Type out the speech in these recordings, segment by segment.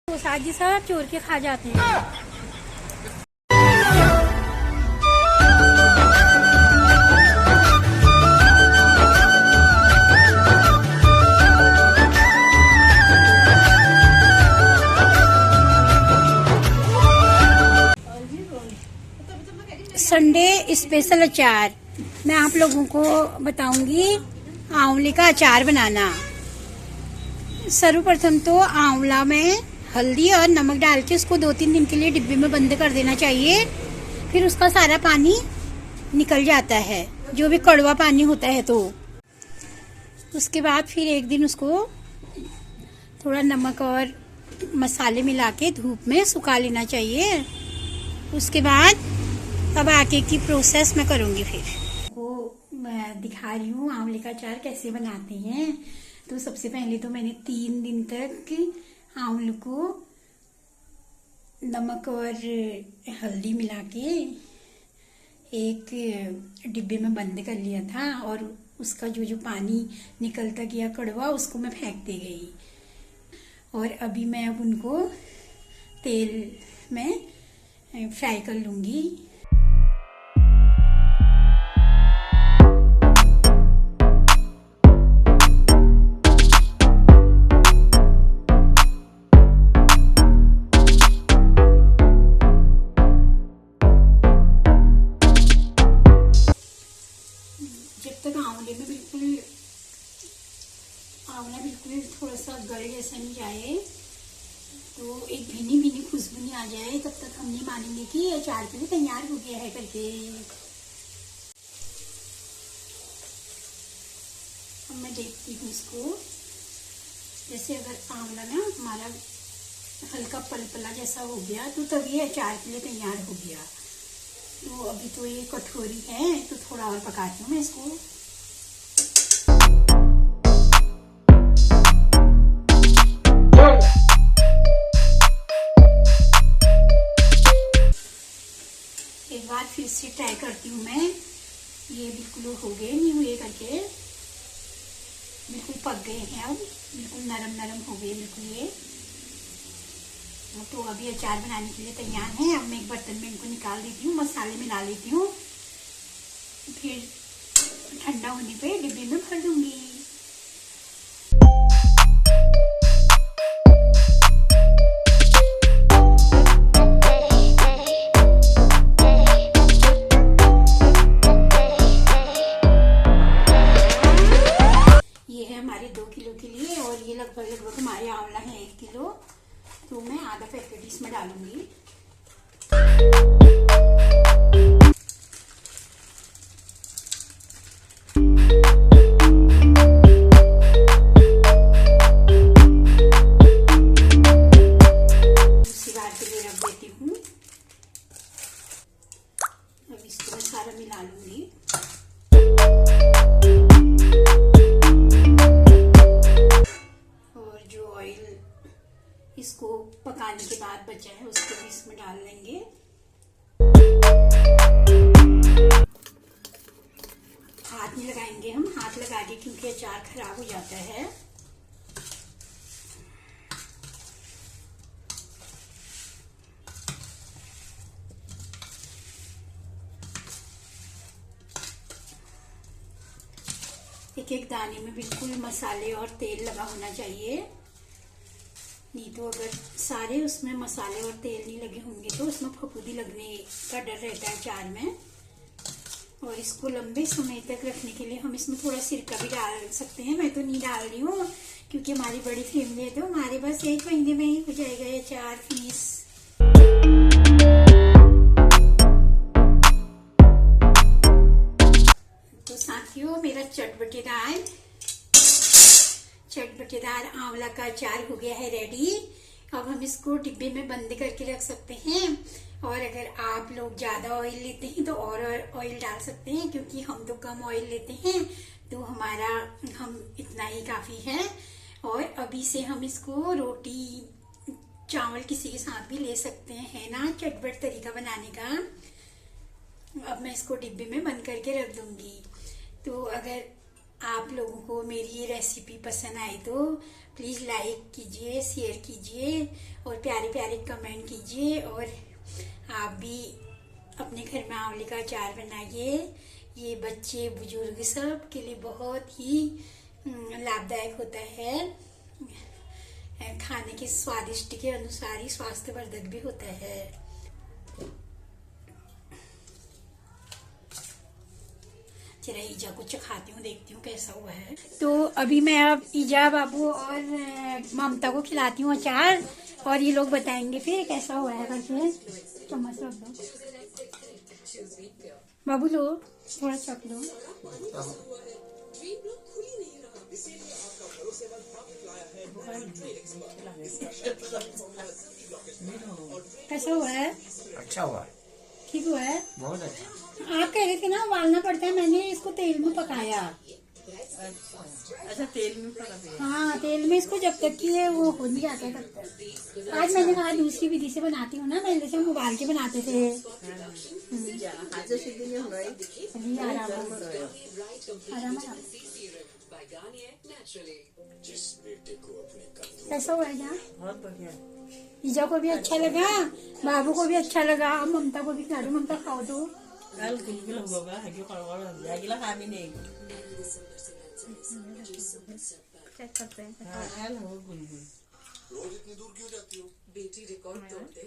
वो साजी सब चोर के खा जाते हैं। संडे स्पेशल अचार मैं आप लोगों को बताऊंगी आंवले का अचार बनाना। सर्वप्रथम तो आंवला में हल्दी और नमक डाल के उसको 2-3 दिन के लिए डिब्बे में बंद कर देना चाहिए। फिर उसका सारा पानी निकल जाता है, जो भी कड़वा पानी होता है। तो उसके बाद फिर एक दिन उसको थोड़ा नमक और मसाले मिला के धूप में सुखा लेना चाहिए। उसके बाद अब आगे की प्रोसेस मैं करूंगी। फिर वो मैं दिखा रही हूँ आंवले का अचार कैसे बनाते हैं। तो सबसे पहले तो मैंने 3 दिन तक आंवले को नमक और हल्दी मिला के एक डिब्बे में बंद कर लिया था, और उसका जो पानी निकलता गया कड़वा, उसको मैं फेंकते गई। और अभी मैं अब उनको तेल में फ्राई कर लूंगी। आंवला बिल्कुल थोड़ा सा गल जैसा नहीं जाए, तो एक भीनी भीनी खुशबू नहीं आ जाए, तब तक हम नहीं मानेंगे कि अचार के लिए तैयार हो गया है करके। अब मैं देखती हूँ इसको। जैसे अगर आंवला ना हमारा हल्का पलपला जैसा हो गया, तो तभी अचार के लिए तैयार हो गया। तो अभी तो ये कटोरी है, तो थोड़ा और पकाती हूँ मैं इसको। एक बार फिर से ट्राई करती हूँ मैं। ये बिल्कुल हो गए नहीं हुए करके, बिल्कुल पक गए हैं। अब बिल्कुल नरम नरम हो गए बिल्कुल ये। तो अभी अचार बनाने के लिए तैयार है। अब मैं एक बर्तन में इनको निकाल देती हूँ, मसाले मिला लेती हूँ, फिर ठंडा होने पे डिब्बे में भर दूंगी। हमारे 2 किलो के लिए, और ये लगभग हमारे आंवला है 1 किलो, तो मैं आधा पैकेट इसमें डालूंगी। दूसरी बार के लिए रख देती हूँ। अब इसको मैं सारा मिला लूंगी। इसको पकाने के बाद बचा है उसको भी इसमें डाल लेंगे। हाथ नहीं लगाएंगे हम, हाथ लगा के क्योंकि अचार खराब हो जाता है। एक दाने में बिल्कुल मसाले और तेल लगा होना चाहिए। नहीं तो अगर सारे उसमें मसाले और तेल नहीं लगे होंगे तो उसमें फफूंदी लगने का डर रहता है अचार में। और इसको लंबे समय तक रखने के लिए हम इसमें थोड़ा सिरका भी डाल सकते हैं। मैं तो नहीं डाल रही हूँ क्योंकि हमारी बड़ी फैमिली है, तो हमारे बस 1 महीने में ही हो जाएगा ये अचार फीस। तो साथियों, मेरा चटपटेदार आंवला का अचार हो गया है रेडी। अब हम इसको डिब्बे में बंद करके रख सकते हैं। और अगर आप लोग ज्यादा ऑयल लेते हैं तो और ऑयल डाल सकते हैं, क्योंकि हम तो कम ऑयल लेते हैं, तो हम इतना ही काफी है। और अभी से हम इसको रोटी चावल किसी के साथ भी ले सकते हैं, है ना, चटपट तरीका बनाने का। अब मैं इसको डिब्बे में बंद करके रख दूंगी। तो अगर आप लोगों को मेरी ये रेसिपी पसंद आई तो प्लीज लाइक कीजिए, शेयर कीजिए और प्यारे प्यारे कमेंट कीजिए। और आप भी अपने घर में आंवले का अचार बनाइए। ये बच्चे बुजुर्ग सब के लिए बहुत ही लाभदायक होता है। खाने के स्वादिष्ट के अनुसार ही स्वास्थ्यवर्धक भी होता है। जरा ईजा को चखाती हूँ, देखती हूँ कैसा हुआ है। तो अभी मैं अब ईजा, बाबू और ममता को खिलाती हूँ अचार, और ये लोग बताएंगे फिर कैसा हुआ है करके। चम्मच रख दो बाबू, लो थोड़ा चख लो। कैसा हुआ है? अच्छा हुआ, ठीक हुआ है, बहुत अच्छा। आप कह रहे थे ना उबालना पड़ता है, मैंने इसको तेल में पकाया। अच्छा, तेल में पका दिया। हाँ, तेल में इसको जब तक कि वो हो नहीं जाता तब तक। आज मैंने कहा दूसरी विधि से बनाती हूँ ना, पहले से हम उबाल के बनाते थे। कैसा हुआ है? बहुत बढ़िया। ईजा को भी अच्छा लगा, बाबू को भी अच्छा लगा, ममता को भी खिला दो। ममता खाओ तो। चेक करते हैं। रोज इतनी दूर क्यों जाती हो? बेटी रिकॉर्ड तोड़ते।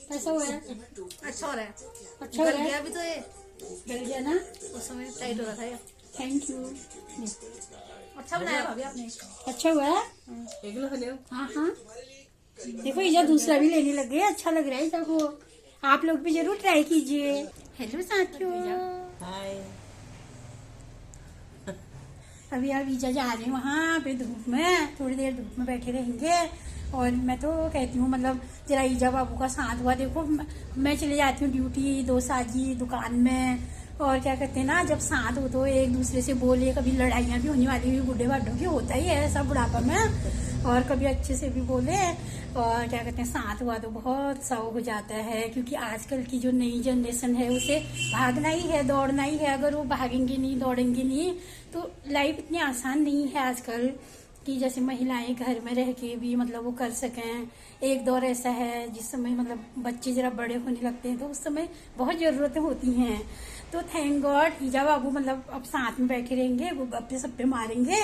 कैसा हुआ है? अच्छा हो रहा है। अच्छा हो गल रहा गया है? अभी तो ये गल गया ना? उस समय टाइट हो रहा था ये। Thank you. अच्छा बनाया भाभी आपने। अच्छा हुआ है? हाँ हाँ, देखो ईजा दूसरा भी लेने लग गए। अच्छा लग रहा है ईजा को। आप लोग भी जरूर ट्राई कीजिए। हेलो साथियों, हाय। अभी आप ईजा जा रहे हैं वहाँ पे धूप में, थोड़ी देर धूप में बैठे रहेंगे। और मैं तो कहती हूँ मतलब जरा ईजा बाबू का साथ हुआ। देखो मैं चले जाती हूँ ड्यूटी, दो साजी दुकान में, और क्या कहते हैं ना, जब साथ हो तो एक दूसरे से बोले, कभी लड़ाइयाँ भी होने वाली हुई बूढ़े बाढ़ों की, होता ही है सब बुढ़ापा में, और कभी अच्छे से भी बोले। और क्या कहते हैं, साथ हुआ तो बहुत सौ हो जाता है, क्योंकि आजकल की जो नई जनरेशन है उसे भागना ही है, दौड़ना ही है। अगर वो भागेंगे नहीं, दौड़ेंगे नहीं, तो लाइफ इतनी आसान नहीं है आजकल कि जैसे महिलाएं घर में रह के भी मतलब वो कर सकें। एक दौर ऐसा है जिस समय मतलब बच्चे जरा बड़े होने लगते हैं, तो उस समय बहुत ज़रूरतें होती हैं। तो थैंक गॉड ईजा बाबू मतलब अब साथ में बैठे रहेंगे, वो गप्पे सप्पे मारेंगे,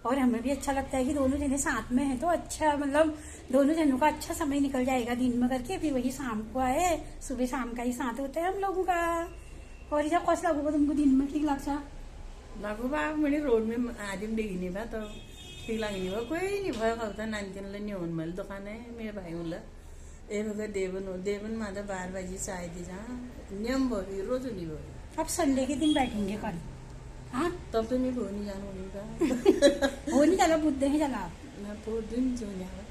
और हमें भी अच्छा लगता है कि दोनों जने साथ में हैं। तो अच्छा मतलब दोनों जनों का अच्छा समय निकल जाएगा दिन में करके, फिर वही शाम को आए, सुबह शाम का ही साथ होता है हम लोगों का। और ईजा कौन लगूगा तुमको दिन में ठीक लगता? लागू बा म्हणे रोड में आदिम डेगी बा तो ठीक लागली बा, कोई नहीं भय खावता नानकेनला नेऊन मला दुकान आहे मेरे भाई म्हणलं ए बघा देवन माझा 12 बजे चाय दी जा नियम बघ रोज नहीं बघ। अब संडे के दिन बैठेंगे कल। हाँ तब तो नहीं भोनी जान होनी का हो नहीं चला, बुद्ध ही चला। मैं तो दिन जो जाओ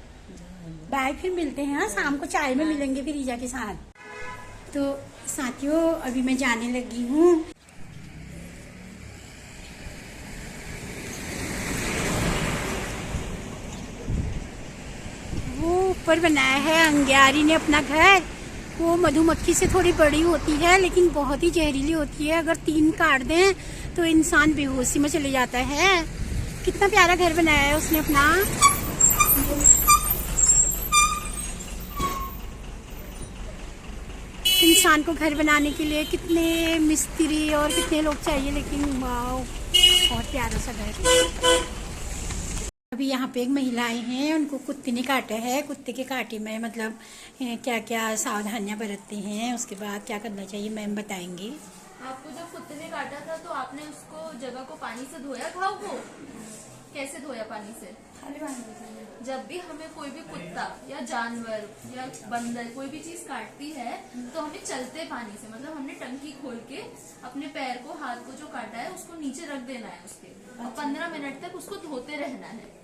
बाय, फिर मिलते हैं। हाँ, शाम को चाय में मिलेंगे फिर ईजा के साथ। तो साथियों अभी मैं जाने लगी हूँ। वो ऊपर बनाया है अंग्यारी ने अपना घर। वो मधुमक्खी से थोड़ी बड़ी होती है, लेकिन बहुत ही जहरीली होती है। अगर 3 काट दें तो इंसान बेहोशी में चले जाता है। कितना प्यारा घर बनाया है उसने अपना। इंसान को घर बनाने के लिए कितने मिस्त्री और कितने लोग चाहिए, लेकिन वाओ बहुत प्यारा सा घर। अभी यहाँ पे एक महिलाएं हैं, उनको कुत्ते ने काटा है। कुत्ते के काटे में मतलब क्या क्या सावधानियां बरतते हैं, उसके बाद क्या करना चाहिए मैम बताएंगी। आपको जब कुत्ते ने काटा था तो आपने उसको जगह को पानी से धोया, घाव को कैसे धोया? पानी से। जब भी हमें कोई भी कुत्ता या जानवर या बंदर कोई भी चीज काटती है तो हमें चलते पानी से, मतलब हमने टंकी खोल के अपने पैर को, हाथ को जो काटा है उसको नीचे रख देना है उसके, और 15 मिनट तक उसको धोते रहना है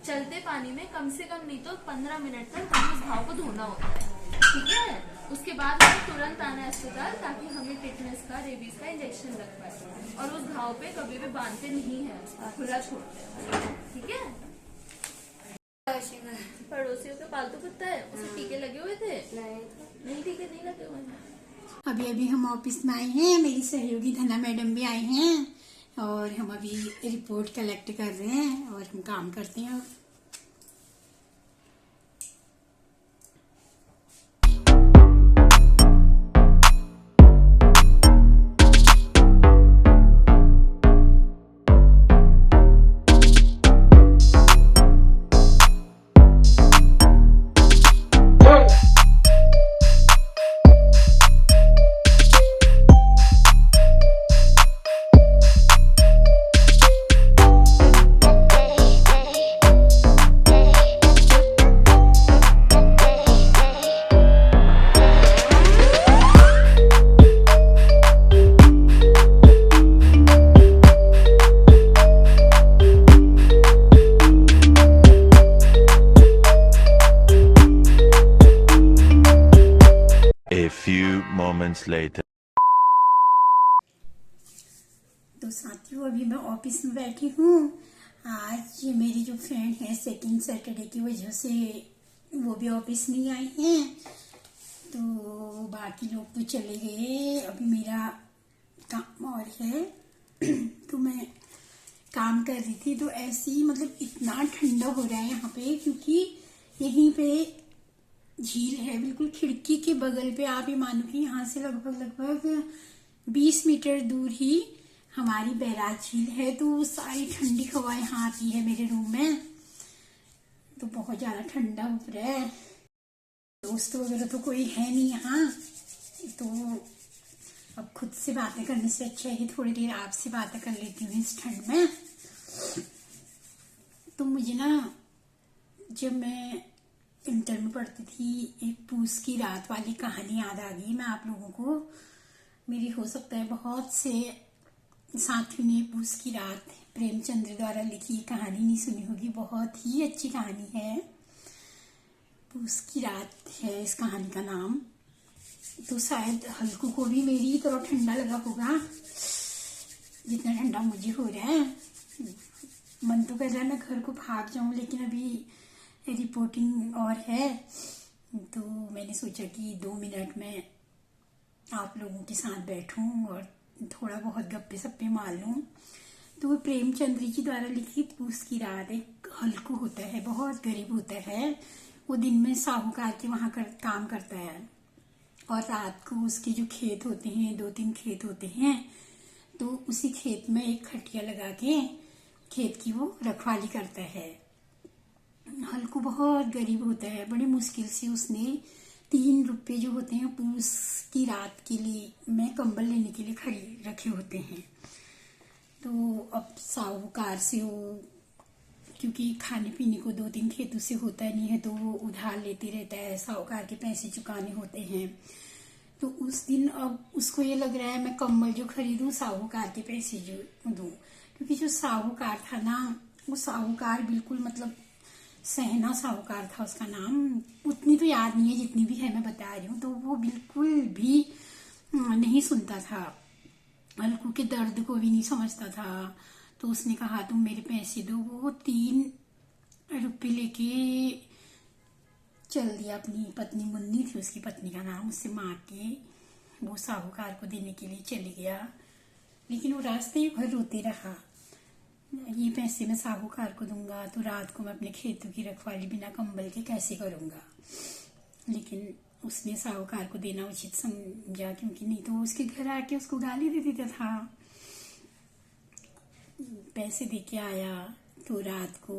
चलते पानी में। कम से कम नहीं तो 15 मिनट तक हमें उस घाव को धोना होता है, ठीक है। उसके बाद हमें तुरंत आना है अस्पताल, ताकि हमें टिटनेस का, रेबीज का इंजेक्शन लग पाए। और उस घाव पे कभी भी बांधते नहीं है, खुला छोड़ते हैं, ठीक है। पड़ोसियों के पालतू कुत्ता है, उसे टीके लगे हुए थे? नहीं टीके नहीं लगे हुए हैं। अभी हम ऑफिस में आए हैं, मेरी सहयोगी धना मैडम भी आए हैं। और हम अभी रिपोर्ट कलेक्ट कर रहे हैं और हम काम करते हैं। A few moments later. तो साथियों, अभी मैं ऑफिस में बैठी हूँ। आज मेरी जो फ्रेंड है सेकंड सैटरडे की वजह से वो भी ऑफिस नहीं आई हैं, तो बाकी लोग तो चले गए। अभी मेरा काम और है तो मैं काम कर रही थी। तो ऐसे ही मतलब इतना ठंडा हो रहा है यहाँ पे, क्योंकि यहीं पे झील है बिल्कुल खिड़की के बगल पे। आप ये मानो कि यहाँ से लगभग 20 मीटर दूर ही हमारी बैराज झील है। तो सारी ठंडी हवा यहाँ आती है मेरे रूम में, तो बहुत ज्यादा ठंडा हो रहा है। दोस्तों वगैरह तो कोई है नहीं यहाँ, तो अब खुद से बातें करने से अच्छा है थोड़ी देर आपसे बातें कर लेती हूँ इस ठंड में। तो मुझे ना, जब मैं इंटर में पढ़ती थी, एक पूस की रात वाली कहानी याद आ गई। मैं आप लोगों को, मेरी हो सकता है बहुत से साथियों ने पूस की रात प्रेमचंद्र द्वारा लिखी कहानी नहीं सुनी होगी। बहुत ही अच्छी कहानी है, पूस की रात है इस कहानी का नाम। तो शायद हल्कू को भी मेरी तरह ठंडा लगा होगा जितना ठंडा मुझे हो रहा है। मन तो कर रहा है मैं घर को भाग जाऊं, लेकिन अभी रिपोर्टिंग और है, तो मैंने सोचा कि 2 मिनट में आप लोगों के साथ बैठूं और थोड़ा बहुत गप्पे सप्पे मार लूं। तो वो प्रेमचंद्र जी द्वारा लिखित पूस की रात। एक हल्कू होता है, बहुत गरीब होता है। वो दिन में साहूकार के वहां काम करता है और रात को उसके जो खेत होते हैं, 2-3 खेत होते हैं, तो उसी खेत में एक खटिया लगा के खेत की वो रखवाली करता है। हल्कू बहुत गरीब होता है, बड़ी मुश्किल से उसने 3 रुपए जो होते हैं पूस की रात के लिए मैं कंबल लेने के लिए खरीद रखे होते हैं। तो अब साहूकार से वो, क्योंकि खाने पीने को 2-3 खेतों से होता नहीं है, तो वो उधार लेते रहता है, साहूकार के पैसे चुकाने होते हैं। तो उस दिन अब उसको ये लग रहा है मैं कंबल जो खरीदूं साहूकार के पैसे जो दूं, क्योंकि जो साहूकार था ना, वो साहूकार बिल्कुल मतलब सहना साहूकार था उसका नाम। उतनी तो याद नहीं है, जितनी भी है मैं बता रही हूँ। तो वो बिल्कुल भी नहीं सुनता था, हल्कू के दर्द को भी नहीं समझता था। तो उसने कहा तुम मेरे पैसे दो। वो 3 रुपये लेके चल दिया। अपनी पत्नी मुन्नी थी उसकी पत्नी का नाम, उससे मांग के वो साहूकार को देने के लिए चले गया। लेकिन वो रास्ते ही भर रोते रहा, ये पैसे मैं साहूकार को दूंगा तो रात को मैं अपने खेतों की रखवाली बिना कंबल के कैसे करूंगा। लेकिन उसने साहूकार को देना उचित समझा, क्योंकि नहीं तो उसके घर आके उसको गाली दे देता था। पैसे दे के आया तो रात को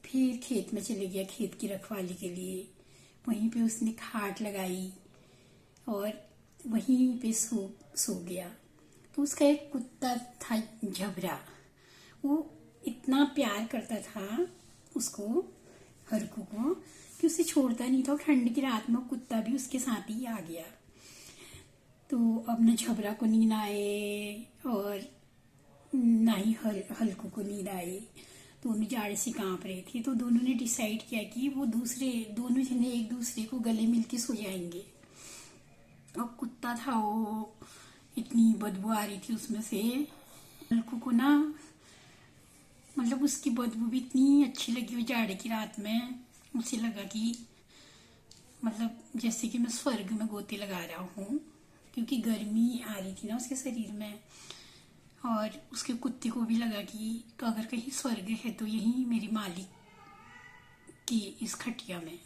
फिर खेत में चले गया खेत की रखवाली के लिए। वहीं पे उसने खाट लगाई और वहीं पे सो गया। तो उसका एक कुत्ता था झबरा, वो इतना प्यार करता था उसको, हरकू को, कि उसे छोड़ता नहीं था। ठंड की रात में कुत्ता भी उसके साथ ही आ गया। तो अब न झबरा को नींद आए और ना ही हल्कू को नींद आए। दोनों जाड़े से कांप रहे थे। तो दोनों ने डिसाइड किया कि वो दोनों जने एक दूसरे को गले मिलके सो जाएंगे। और कुत्ता था वो, इतनी बदबू आ रही थी उसमें से। हल्कू को ना मतलब उसकी बदबू भी इतनी अच्छी लगी वो जाड़े की रात में। उसे लगा कि मतलब जैसे कि मैं स्वर्ग में गोते लगा रहा हूँ, क्योंकि गर्मी आ रही थी ना उसके शरीर में। और उसके कुत्ते को भी लगा कि अगर कहीं स्वर्ग है तो यही मेरी मालिक की इस खटिया में।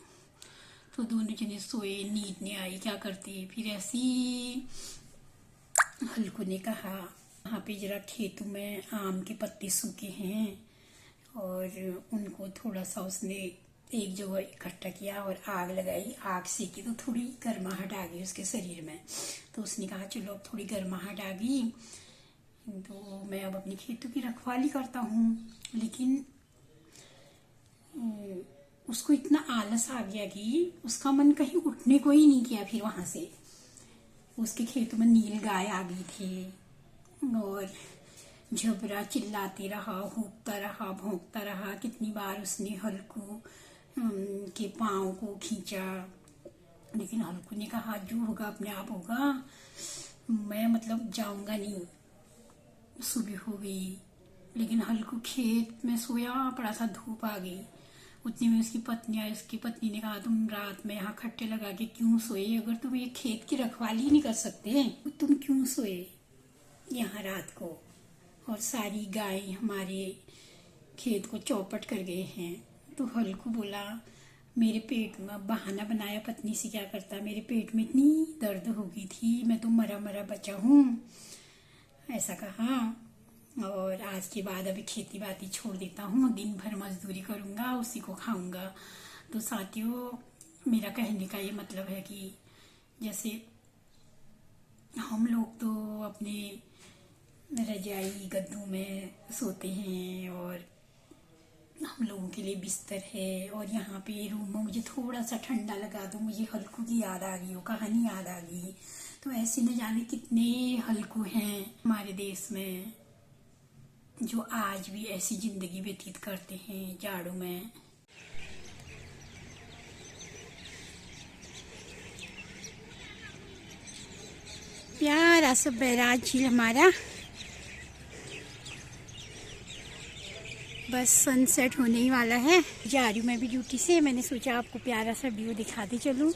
तो दोनों जने सोए, नींद नहीं आई, क्या करते। फिर ऐसी हल्कू ने कहा वहाँ पे जरा खेतों में आम के पत्ते सूखे हैं और उनको थोड़ा सा उसने एक जगह इकट्ठा किया और आग लगाई। आग सेकी तो थोड़ी गर्माहट आ गई उसके शरीर में। तो उसने कहा चलो अब थोड़ी गर्माहट आ गई तो मैं अब अपनी खेतों की रखवाली करता हूँ। लेकिन उसको इतना आलस आ गया कि उसका मन कहीं उठने को ही नहीं किया। फिर वहां से उसके खेतों में नील गाय आ गई थी और झबरा चिल्लाते रहा, हुकता रहा, भौंकता रहा। कितनी बार उसने हल्कू के पाँव को खींचा, लेकिन हल्कू ने कहा जो होगा अपने आप होगा, मैं मतलब जाऊंगा नहीं। सुबह हो गई लेकिन हल्कू खेत में सोया पड़ा सा, धूप आ गई। उतनी में उसकी पत्नी ने कहा तुम रात में यहाँ खट्टे लगा के क्यों सोए? अगर तुम ये खेत की रखवाली नहीं कर सकते तो तुम क्यों सोए यहाँ रात को? और सारी गाय हमारे खेत को चौपट कर गए हैं। तो हल्कू बोला मेरे पेट में, बहाना बनाया पत्नी से, क्या करता, मेरे पेट में इतनी दर्द हो गई थी, मैं तो मरा मरा बचा हूँ, ऐसा कहा। और आज के बाद अभी खेती बाती छोड़ देता हूँ, दिन भर मजदूरी करूँगा, उसी को खाऊंगा। तो साथियों, मेरा कहने का ये मतलब है कि जैसे हम लोग तो अपने रजाई गद्दों में सोते हैं और हम लोगों के लिए बिस्तर है, और यहाँ पे रूम में मुझे थोड़ा सा ठंडा लगा तो मुझे हल्कू की याद आ गई, वो कहानी याद आ गई। तो ऐसे न जाने कितने हल्कू हैं हमारे देश में जो आज भी ऐसी जिंदगी व्यतीत करते हैं जाड़ों में। प्यारा सा बैराज झील हमारा, बस सनसेट होने ही वाला है। जा रही हूँ मैं भी ड्यूटी से, मैंने सोचा आपको प्यारा सा व्यू दिखाती चलूँ।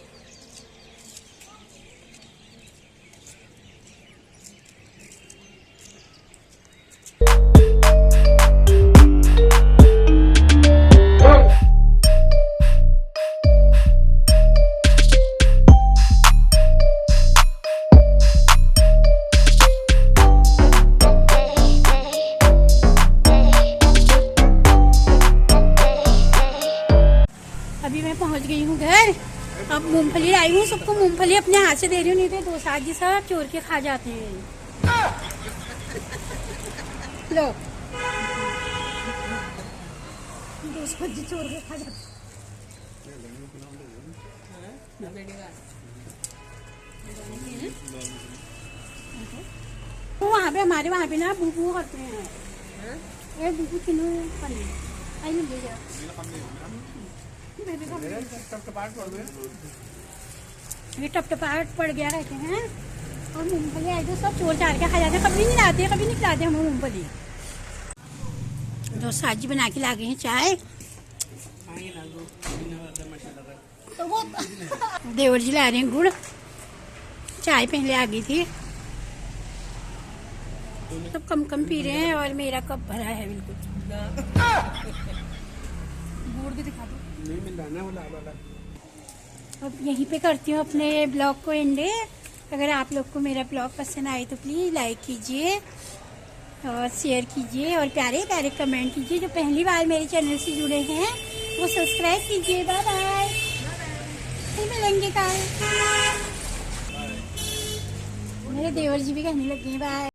अभी मैं पहुंच गई हूँ घर। अब मूंगफली लाई हूँ, सबको मूंगफली अपने हाथ से दे रही हूँ, नहीं तो दोस्त जी सब चोर के खा जाते हैं। लो, दोस्त जी चोर के खा जाते हैं। वहाँ पे हमारे वहाँ पे ना बुबू करते हैं, ये बुबू किलो पने आई नहीं ले ये टपटपाहट पड़ गया रहते हैं। और मूंगफली आए तो सब चोर चार के खा जाते हैं, कभी नहीं लाते, कभी नहीं खिलाते हमें मूंगफली। तो साजी बना के ला गए हैं चाय। तो वो देवर जी ला रहे हैं गुड़, चाय पहले आ गई थी। सब कम कम पी रहे हैं और मेरा कप भरा है बिल्कुल। गुड़ भी दिखा दो। नहीं मिल रहा ना। अब यहीं पे करती हूँ अपने ब्लॉग को एंडे। अगर आप लोग को मेरा ब्लॉग पसंद आए तो प्लीज़ लाइक कीजिए और शेयर कीजिए और प्यारे प्यारे कमेंट कीजिए। जो पहली बार मेरे चैनल से जुड़े हैं वो सब्सक्राइब कीजिए। बाय बाय, फिर मिलेंगे कल। मेरे देवर जी भी कहने लगे हैं बाय।